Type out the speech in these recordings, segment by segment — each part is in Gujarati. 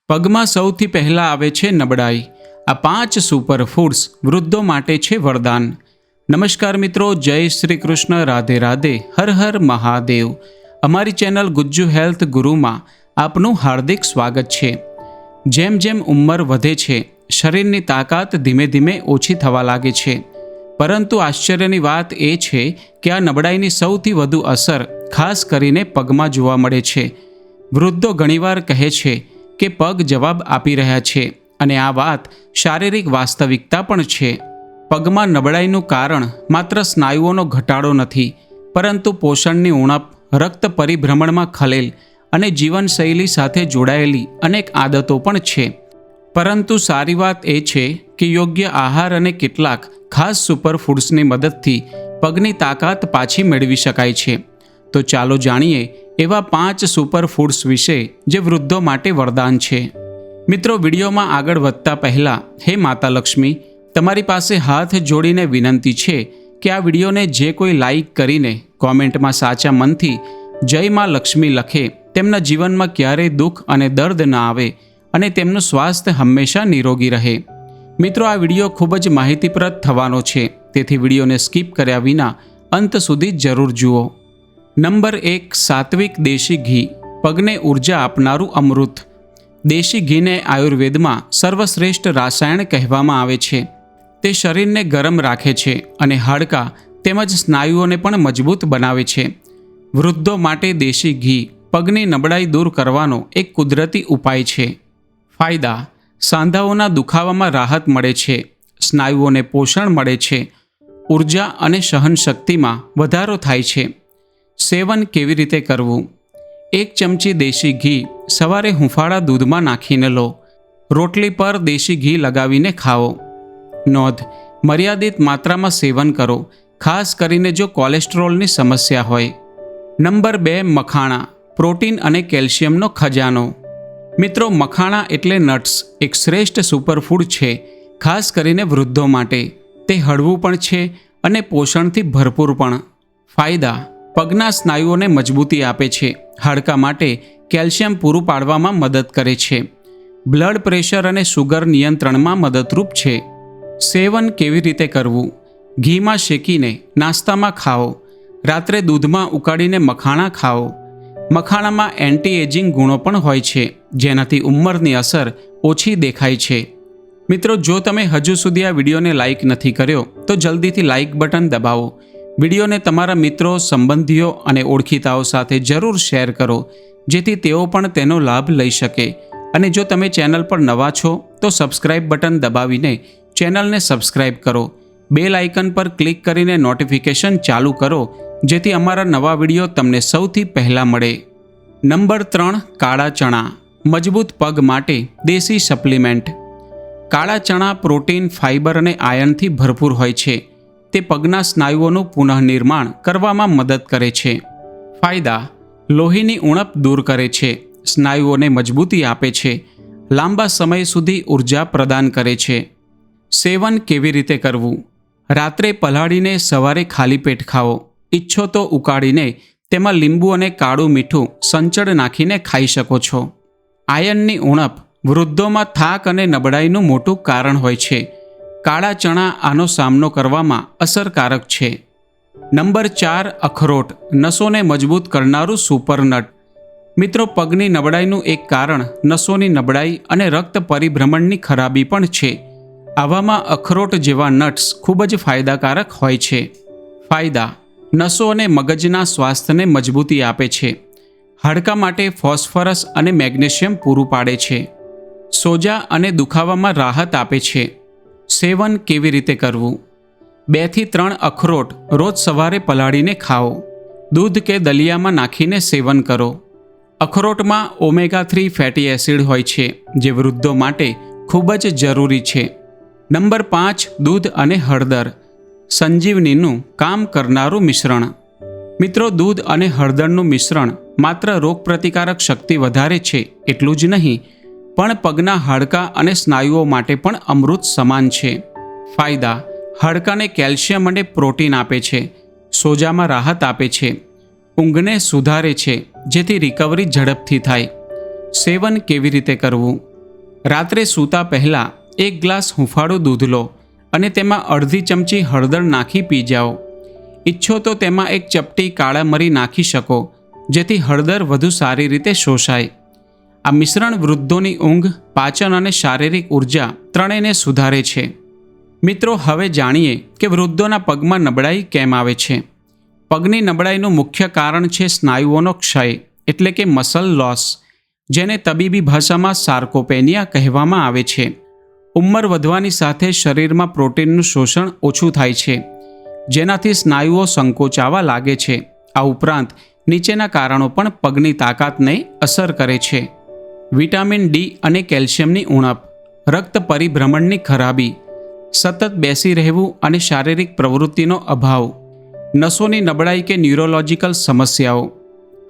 પગમાં સૌથી પહેલાં આવે છે નબળાઈ. આ 5 સુપર ફૂડ્સ વૃદ્ધો માટે છે વરદાન. નમસ્કાર મિત્રો, જય શ્રી કૃષ્ણ, રાધે રાધે, હર હર મહાદેવ. અમારી ચેનલ ગુજ્જુ હેલ્થ ગુરુમાં આપનું હાર્દિક સ્વાગત છે. જેમ જેમ ઉંમર વધે છે, શરીરની તાકાત ધીમે ધીમે ઓછી થવા લાગે છે. પરંતુ આશ્ચર્યની વાત એ છે કે આ નબળાઈની સૌથી વધુ અસર ખાસ કરીને પગમાં જોવા મળે છે. વૃદ્ધો ઘણીવાર કહે છે કે પગ જવાબ આપી રહ્યા છે, અને આ વાત શારીરિક વાસ્તવિકતા પણ છે. પગમાં નબળાઈનું કારણ માત્ર સ્નાયુઓનો ઘટાડો નથી, પરંતુ પોષણની ઉણપ, રક્ત પરિભ્રમણમાં ખલેલ અને જીવનશૈલી સાથે જોડાયેલી અનેક આદતો પણ છે. પરંતુ સારી વાત એ છે કે યોગ્ય આહાર અને કેટલાક ખાસ સુપરફૂડ્સની મદદથી પગની તાકાત પાછી મેળવી શકાય છે. તો ચાલો જાણીએ એવા 5 સુપરફૂડ્સ વિશે જે વૃદ્ધો માટે વરદાન છે. મિત્રો, વિડીયોમાં આગળ વધતા પહેલાં હે માતા લક્ષ્મી, તમારી પાસે હાથ જોડીને વિનંતી છે કે આ વિડીયોને જે કોઈ લાઈક કરીને કોમેન્ટમાં સાચા મનથી જય માં લક્ષ્મી લખે, તેમના જીવનમાં ક્યારેય દુઃખ અને દર્દ ન આવે અને તેમનું સ્વાસ્થ્ય હંમેશા નિરોગી રહે. મિત્રો, આ વિડીયો ખૂબ જ માહિતીપ્રદ થવાનો છે, તેથી વિડીયોને સ્કીપ કર્યા વિના અંત સુધી જરૂર જુઓ. નંબર 1, સાત્વિક દેશી ઘી, પગને ઉર્જા આપનારું અમૃત. દેશી ઘીને આયુર્વેદમાં સર્વશ્રેષ્ઠ રાસાયણ કહેવામાં આવે છે. તે શરીરને ગરમ રાખે છે અને હાડકાં તેમજ સ્નાયુઓને પણ મજબૂત બનાવે છે. વૃદ્ધો માટે દેશી ઘી પગની નબળાઈ દૂર કરવાનો એક કુદરતી ઉપાય છે. ફાયદા: સાંધાઓના દુખાવામાં રાહત મળે છે, સ્નાયુઓને પોષણ મળે છે, ઉર્જા અને સહનશક્તિમાં વધારો થાય છે. સેવન કેવી રીતે કરવું? 1 ચમચી દેશી ઘી સવારે હૂંફાળા દૂધમાં નાખીને લો. રોટલી પર દેશી ઘી લગાવીને ખાઓ. નોંધ: મર્યાદિત માત્રામાં સેવન કરો, ખાસ કરીને જો કોલેસ્ટ્રોલની સમસ્યા હોય. નંબર 2, મખાણા, પ્રોટીન અને કેલ્શિયમનો ખજાનો. મિત્રો, મખાણા એટલે નટ્સ એક શ્રેષ્ઠ સુપરફૂડ છે, ખાસ કરીને વૃદ્ધો માટે. તે હળવું પણ છે અને પોષણથી ભરપૂર પણ. ફાયદા: પગના સ્નાયુઓને મજબૂતી આપે છે, હાડકાં માટે કેલ્શિયમ પૂરું પાડવામાં મદદ કરે છે, બ્લડ પ્રેશર અને શુગર નિયંત્રણમાં મદદરૂપ છે. સેવન કેવી રીતે કરવું? ઘીમાં શેકીને નાસ્તામાં ખાઓ. રાત્રે દૂધમાં ઉકાળીને મખાણા ખાઓ. મખાણામાં એન્ટી એજિંગ ગુણો પણ હોય છે, જેનાથી ઉંમરની અસર ઓછી દેખાય છે. મિત્રો, જો તમે હજુ સુધી આ વિડીયોને લાઇક નથી કર્યો તો જલ્દીથી લાઇક બટન દબાવો. વિડીયોને તમારા મિત્રો, સંબંધીઓ અને ઓળખીતાઓ સાથે જરૂર શેર કરો, જેથી તેઓ પણ તેનો લાભ લઈ શકે. અને જો તમે ચેનલ પર નવા છો તો સબસ્ક્રાઇબ બટન દબાવીને ચેનલને સબસ્ક્રાઇબ કરો. બેલ આઇકન પર ક્લિક કરીને નોટિફિકેશન ચાલુ કરો, જેથી અમારા નવા વિડીયો તમને સૌથી પહેલાં મળે. નંબર 3, કાળા ચણા, મજબૂત પગ માટે દેશી સપ્લિમેન્ટ. કાળા ચણા પ્રોટીન, ફાઇબર અને આયર્નથી ભરપૂર હોય છે. તે પગના સ્નાયુઓનું પુનઃનિર્માણ કરવામાં મદદ કરે છે. ફાયદા: લોહીની ઉણપ દૂર કરે છે, સ્નાયુઓને મજબૂતી આપે છે, લાંબા સમય સુધી ઉર્જા પ્રદાન કરે છે. સેવન કેવી રીતે કરવું? રાત્રે પલાળીને સવારે ખાલી પેટ ખાઓ. ઈચ્છો તો ઉકાળીને તેમાં લીંબુ અને કાળું મીઠું સંચળ નાખીને ખાઈ શકો છો. આયર્નની ઉણપ વૃદ્ધોમાં થાક અને નબળાઈનું મોટું કારણ હોય છે. કાળા ચણા આનો સામનો કરવામાં અસરકારક છે. નંબર 4, અખરોટ, નસોને મજબૂત કરનારું સુપરનટ. મિત્રો, પગની નબળાઈનું એક કારણ નસોની નબળાઈ અને રક્ત પરિભ્રમણની ખરાબી પણ છે. આવામાં અખરોટ જેવા નટ્સ ખૂબ જ ફાયદાકારક હોય છે. ફાયદા: નસો અને મગજના સ્વાસ્થ્યને મજબૂતી આપે છે, હાડકાં માટે ફોસ્ફરસ અને મેગ્નેશિયમ પૂરું પાડે છે, સોજા અને દુખાવામાં રાહત આપે છે. સેવન કેવી રીતે કરવું? 2 થી 3 અખરોટ રોજ સવારે પલાળીને ખાઓ. દૂધ કે દલિયામાં નાખીને સેવન કરો. અખરોટમાં ઓમેગા 3 ફેટી એસિડ હોય છે, જે વૃદ્ધો માટે ખૂબ જ જરૂરી છે. નંબર 5, દૂધ અને હળદર, સંજીવનીનું કામ કરનારું મિશ્રણ. મિત્રો, દૂધ અને હળદરનું મિશ્રણ માત્ર રોગપ્રતિકારક શક્તિ વધારે છે એટલું જ નહીં, પણ પગના હાડકાં અને સ્નાયુઓ માટે પણ અમૃત સમાન છે. ફાયદા: હાડકાંને કેલ્શિયમ અને પ્રોટીન આપે છે, સોજામાં રાહત આપે છે, ઊંઘને સુધારે છે, જેથી રિકવરી ઝડપથી થાય. સેવન કેવી રીતે કરવું? રાત્રે સૂતા પહેલાં 1 ગ્લાસ હૂંફાળું દૂધ લો અને તેમાં અડધી ચમચી હળદર નાખી પી જાઓ. ઈચ્છો તો તેમાં 1 ચપટી કાળા મરી નાખી શકો, જેથી હળદર વધુ સારી રીતે શોષાય. આ મિશ્રણ વૃદ્ધોની ઊંઘ, પાચન અને શારીરિક ઉર્જા ત્રણેયને સુધારે છે. મિત્રો, હવે જાણીએ કે વૃદ્ધોના પગમાં નબળાઈ કેમ આવે છે. પગની નબળાઈનું મુખ્ય કારણ છે સ્નાયુઓનો ક્ષય, એટલે કે મસલ લોસ, જેને તબીબી ભાષામાં સાર્કોપેનિયા કહેવામાં આવે છે. ઉંમર વધવાની સાથે શરીરમાં પ્રોટીનનું શોષણ ઓછું થાય છે, જેનાથી સ્નાયુઓ સંકોચાવા લાગે છે. આ ઉપરાંત નીચેના કારણો પણ પગની તાકાતને અસર કરે છે. વિટામિન ડી અને કેલ્શિયમની ઉણપ, રક્ત પરિભ્રમણની ખરાબી, સતત બેસી રહેવું અને શારીરિક પ્રવૃત્તિનો અભાવ, નસોની નબળાઈ કે ન્યુરોલોજિકલ સમસ્યાઓ.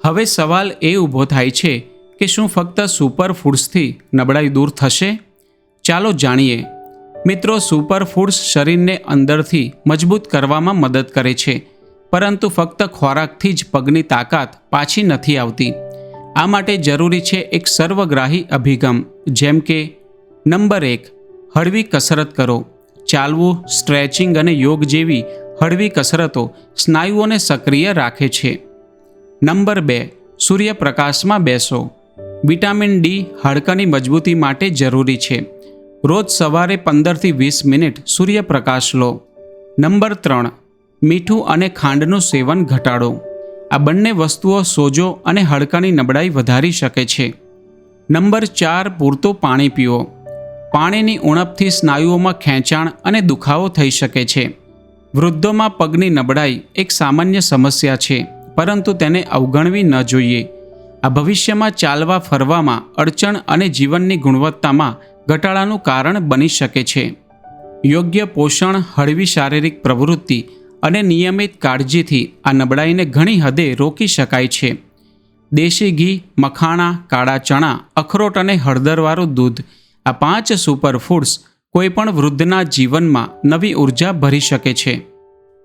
હવે સવાલ એ ઊભો થાય છે કે શું ફક્ત સુપર ફૂડ્સથી નબળાઈ દૂર થશે? ચાલો જાણીએ. મિત્રો, સુપર ફૂડ્સ શરીરને અંદરથી મજબૂત કરવામાં મદદ કરે છે, પરંતુ ફક્ત ખોરાકથી જ પગની તાકાત પાછી નથી આવતી. આ માટે જરૂરી છે એક સર્વગ્રાહી અભિગમ, જેમ કે નંબર 1, હળવી કસરત કરો. ચાલવું, સ્ટ્રેચિંગ અને યોગ જેવી હળવી કસરતો સ્નાયુઓને સક્રિય રાખે છે. નંબર 2, સૂર્યપ્રકાશમાં બેસો. વિટામિન ડી હાડકાની મજબૂતી માટે જરૂરી છે. રોજ સવારે 15થી 20 મિનિટ સૂર્યપ્રકાશ લો. નંબર 3, મીઠું અને ખાંડનું સેવન ઘટાડો. આ બંને વસ્તુઓ સોજો અને હાડકાની નબળાઈ વધારી શકે છે. નંબર 4, પૂરતું પાણી પીવો. પાણીની ઉણપથી સ્નાયુઓમાં ખેંચાણ અને દુખાવો થઈ શકે છે. વૃદ્ધોમાં પગની નબળાઈ એક સામાન્ય સમસ્યા છે, પરંતુ તેને અવગણવી ન જોઈએ. આ ભવિષ્યમાં ચાલવા ફરવામાં અડચણ અને જીવનની ગુણવત્તામાં ઘટાડાનું કારણ બની શકે છે. યોગ્ય પોષણ, હળવી શારીરિક પ્રવૃત્તિ અને નિયમિત કાળજીથી આ નબળાઈને ઘણી હદે રોકી શકાય છે. દેશી ઘી, મખાણા, કાળા ચણા, અખરોટ અને હળદરવાળું દૂધ, આ 5 સુપરફૂડ્સ કોઈપણ વૃદ્ધના જીવનમાં નવી ઉર્જા ભરી શકે છે.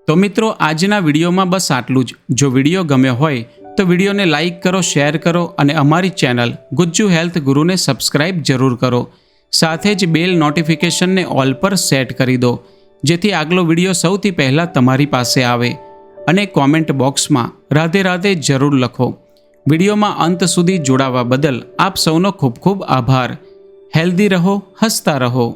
તો મિત્રો, આજના વિડીયોમાં બસ આટલું જ. જો વિડીયો ગમ્યો હોય તો વિડીયોને લાઇક કરો, શેર કરો અને અમારી ચેનલ ગુજ્જુ હેલ્થ ગુરુને સબસ્ક્રાઇબ જરૂર કરો. સાથે જ બેલ નોટિફિકેશનને ઓલ પર સેટ કરી દો, જેથી આગલો વિડીયો સૌથી પહેલાં તમારી પાસે આવે. અને કોમેન્ટ બોક્સમાં રાધે રાધે જરૂર લખો. વિડીયોમાં અંત સુધી જોડાવા બદલ આપ સૌનો ખૂબ ખૂબ આભાર. હેલ્ધી રહો, હસતા રહો.